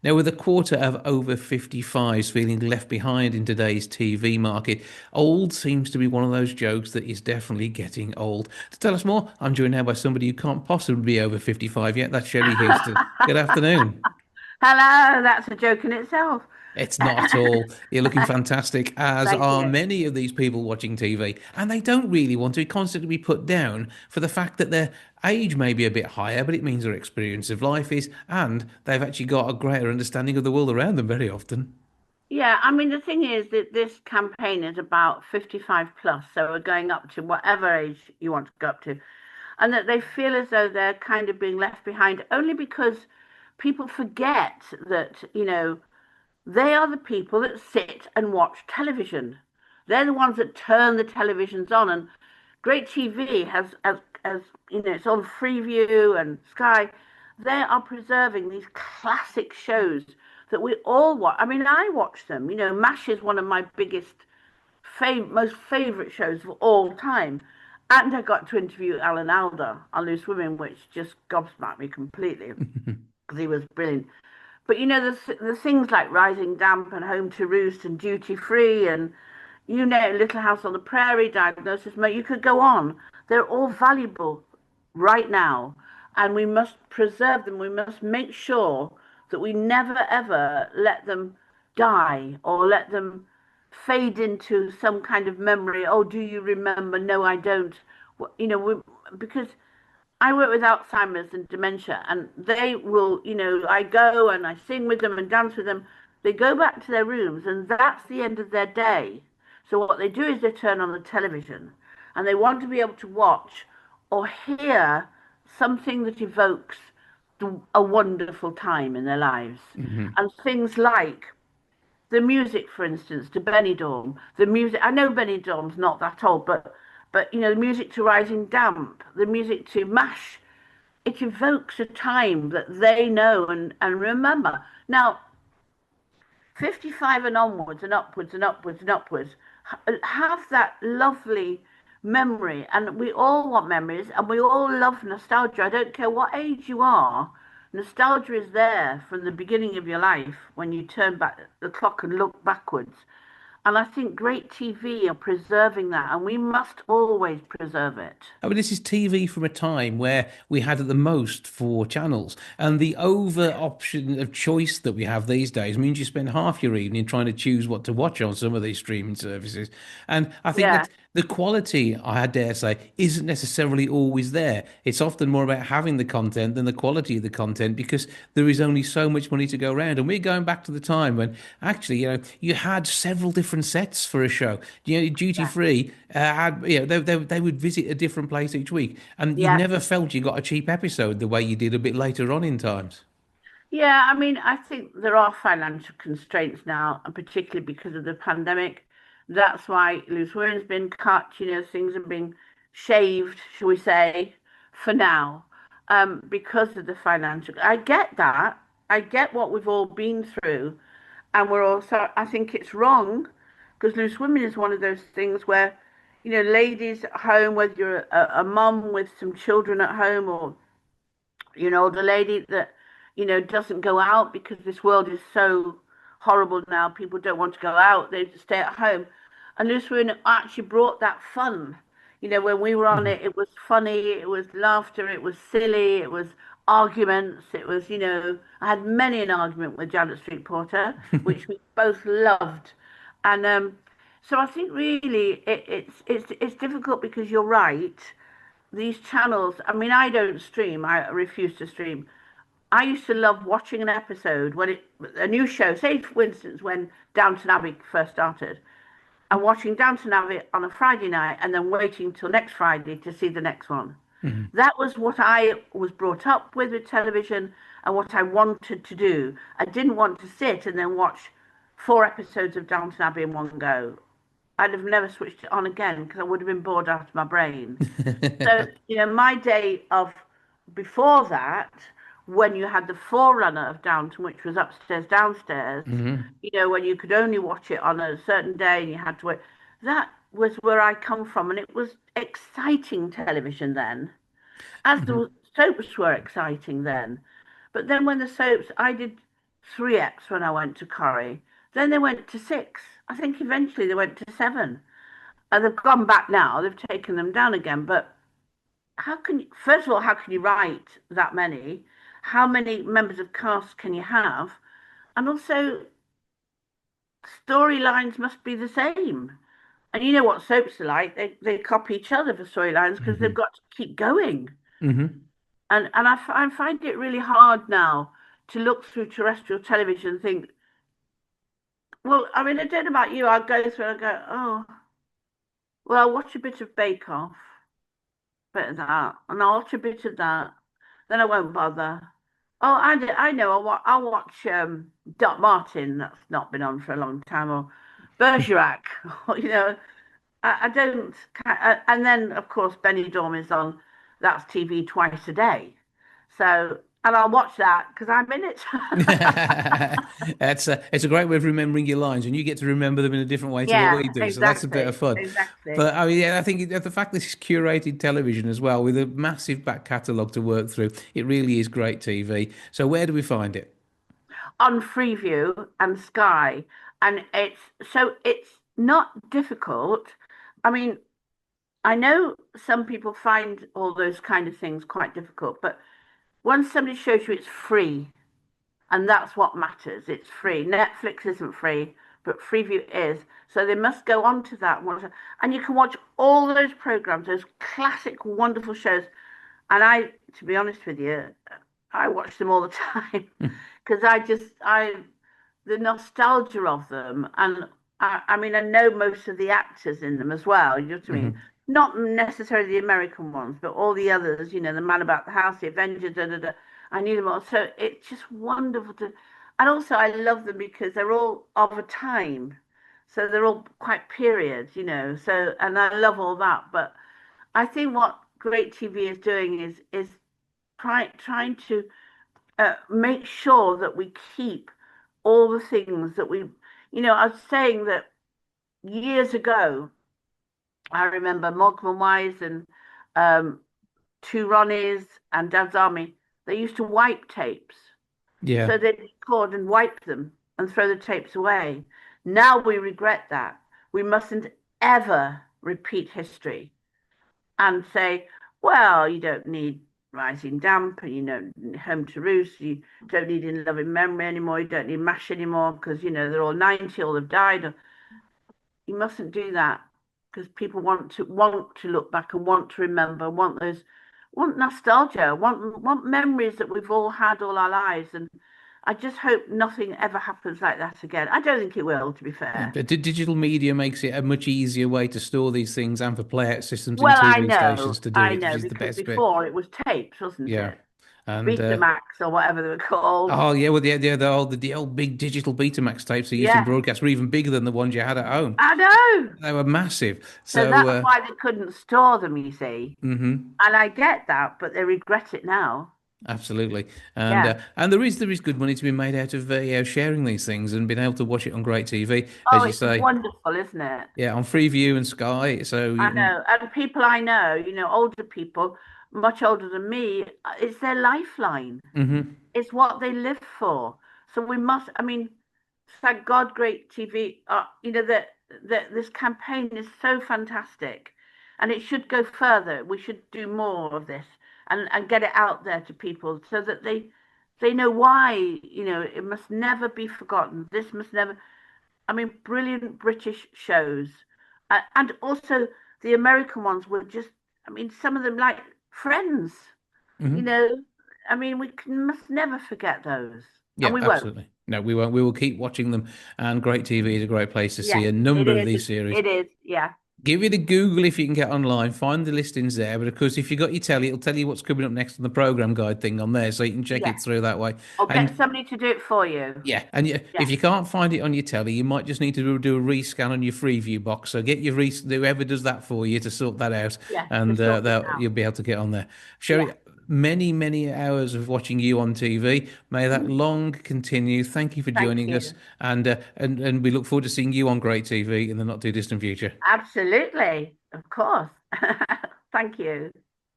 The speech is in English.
Now, with a quarter of over 55s feeling left behind in today's TV market, old seems to be one of those jokes that is definitely getting old. To tell us more, I'm joined now by somebody who can't possibly be over 55 yet. That's Sherrie Hewson. Good afternoon. Hello, that's a joke in itself. It's not at all. You're looking fantastic, as Thank are you. many of these people watching TV. And they don't really want to constantly be put down for the fact that their age may be a bit higher, but it means their experience of life is, and they've actually got a greater understanding of the world around them very often. Yeah, I mean, the thing is that this campaign is about 55 plus, so we're going up to whatever age you want to go up to, and that they feel as though they're kind of being left behind only because people forget that, they are the people that sit and watch television. They're the ones that turn the televisions on, and great TV has it's on Freeview and Sky. They are preserving these classic shows that we all watch. I mean, I watch them. MASH is one of my biggest, most favourite shows of all time. And I got to interview Alan Alda on Loose Women, which just gobsmacked me completely because he was brilliant. But the things like Rising Damp and Home to Roost and Duty Free and Little House on the Prairie, Diagnosis Mo, you could go on. They're all valuable right now, and we must preserve them. We must make sure that we never ever let them die or let them fade into some kind of memory. Oh, do you remember? No, I don't. Because I work with Alzheimer's and dementia, and they will, I go and I sing with them and dance with them. They go back to their rooms, and that's the end of their day. So what they do is they turn on the television, and they want to be able to watch or hear something that evokes a wonderful time in their lives. Mhm. And things like the music, for instance, to Benny Dorm. The music, I know Benny Dorm's not that old, but the music to Rising Damp, the music to MASH, it evokes a time that they know and remember. Now, 55 and onwards and upwards and upwards and upwards have that lovely memory. And we all want memories and we all love nostalgia. I don't care what age you are. Nostalgia is there from the beginning of your life when you turn back the clock and look backwards. And I think great TV are preserving that, and we must always preserve it. I mean, this is TV from a time where we had at the most four channels, and the over option of choice that we have these days means you spend half your evening trying to choose what to watch on some of these streaming services. And I think Yeah, that the quality, I dare say, isn't necessarily always there. It's often more about having the content than the quality of the content because there is only so much money to go around. And we're going back to the time when actually, you had several different sets for a show. Duty yeah, Free had, they would visit a different place each week, and you yeah. never felt you got a cheap episode the way you did a bit later on in times. Yeah, I mean, I think there are financial constraints now, and particularly because of the pandemic. That's why Loose Women's been cut, things are being shaved, shall we say, for now, because of the financial. I get that. I get what we've all been through. And we're also, I think it's wrong because Loose Women is one of those things where, ladies at home, whether you're a mum with some children at home or the lady that, doesn't go out because this world is so horrible now. People don't want to go out. They just stay at home. And this one actually brought that fun. When we were on Mhm. it, it was funny, it was laughter, it was silly, it was arguments, it was, I had many an argument with Janet Street Porter, which we both loved. And so I think really it's difficult because you're right, these channels, I mean, I don't stream, I refuse to stream. I used to love watching an episode a new show, say for instance, when Downton Abbey first started, and watching Downton Abbey on a Friday night and then waiting till next Friday to see the next one. Mhm. That was what I was brought up with television and what I wanted to do. I didn't want to sit and then watch four episodes of Downton Abbey in one go. I'd have never switched it on again because I would have been bored out of my brain. So, my day of before that, when you had the forerunner of Downton, which was upstairs, downstairs, Mhm. when you could only watch it on a certain day and you had to wait, that was where I come from. And it was exciting television then, as Mhm. the soaps were exciting then. But then when the soaps, I did 3X when I went to Corrie. Then they went to 6. I think eventually they went to 7. They've gone back now. They've taken them down again. But how can you, first of all, how can you write that many? How many members of cast can you have? And also, storylines must be the same. And you know what soaps are like? They copy each other for storylines because they've Hmm. got to keep going. Hmm. And I find it really hard now to look through terrestrial television and think, well, I mean, I don't know about you. I'll go through and I go, oh, well, I'll watch a bit of Bake Off, bit of that, and I'll watch a bit of that. Then I won't bother. Oh, I know. I'll watch Doc Martin. That's not been on for a long time, or Bergerac. You know, I don't. And then, of course, Benny Dorm is on. That's TV twice a day. So, and I'll watch that because I'm in it. It's a great way of remembering your lines, and you get to remember them in a different way to what Yeah, we do. So that's a bit of exactly, fun. exactly. But I mean, yeah, I think the fact this is curated television as well, with a massive back catalogue to work through, it really is great TV. So where do we find it? On Freeview and Sky, and it's not difficult. I mean, I know some people find all those kind of things quite difficult, but once somebody shows you it's free, and that's what matters, it's free. Netflix isn't free, but Freeview is. So they must go on to that one. And you can watch all those programs, those classic, wonderful shows. And to be honest with you, I watch them all the time because the nostalgia of them, and I mean, I know most of the actors in them as well. You know what I mean? Hmm. Not necessarily the American ones, but all the others. You know, the Man About the House, the Avengers, da da da. I knew them all, so it's just wonderful to. And also, I love them because they're all of a time, so they're all quite periods. You know, so and I love all that. But I think what great TV is doing is trying to make sure that we keep all the things that we, you know, I was saying that years ago, I remember Morecambe and Wise and um, Two Ronnies and Dad's Army, they used to wipe tapes. Yeah. So they'd record and wipe them and throw the tapes away. Now we regret that. We mustn't ever repeat history and say, well, you don't need Rising Damp and you don't Home to Roost, you don't need In Loving Memory anymore, you don't need MASH anymore because, you know, they're all 90 or they've died. You mustn't do that because people want to look back and want to remember, want nostalgia, want memories that we've all had all our lives. And I just hope nothing ever happens like that again. I don't think it will, to be Yeah, fair. but digital media makes it a much easier way to store these things and for playout systems in Well, TV stations to do I it, which know, is the because best bit. before it was tapes, wasn't Yeah. it? And Betamax or whatever they were called. oh yeah, well the old big digital Betamax tapes they used in Yeah, broadcast were even bigger than the ones you had at home. I know. They were massive. So So that's why they couldn't store them, you see. mhm, And I get that, but they regret it now. absolutely. And Yeah. uh, and there is good money to be made out of sharing these things and being able to watch it on great TV, Oh, as you it's say. wonderful, isn't it? Yeah, on Freeview and Sky. So you I can. know. And people I know, you know, older people, much older than me, it's their lifeline. Hmm. It's what they live for. So we must, I mean, thank God, great TV. You know that this campaign is so fantastic, and it should go further. We should do more of this and get it out there to people so that they know why. You know, it must never be forgotten. This must never. I mean, brilliant British shows, and also the American ones were just. I mean, some of them like Friends. You Hmm. know, I mean, must never forget those, and Yeah, we won't. absolutely. No, we won't. We will keep watching them. And great TV is a great place to see Yes, a it number of is. these series. It is. Yeah. Give it a Google if you can get online. Find the listings there. But of course, if you got your telly, it'll tell you what's coming up next on the program guide thing on there, so you can check Yeah. it through that way. Or get And somebody to do it for you. yeah, and Yeah. if you can't find it on your telly, you might just need to do a rescan on your Freeview box. So get whoever does that for you to sort that out, Yeah. To and sort it out. you'll be able to get on there. Yeah. Sherry, many hours of watching you on TV. May that long continue. Thank you for Thank joining us, you. and we look forward to seeing you on great TV in the not too distant future. Absolutely. Of course. Thank you.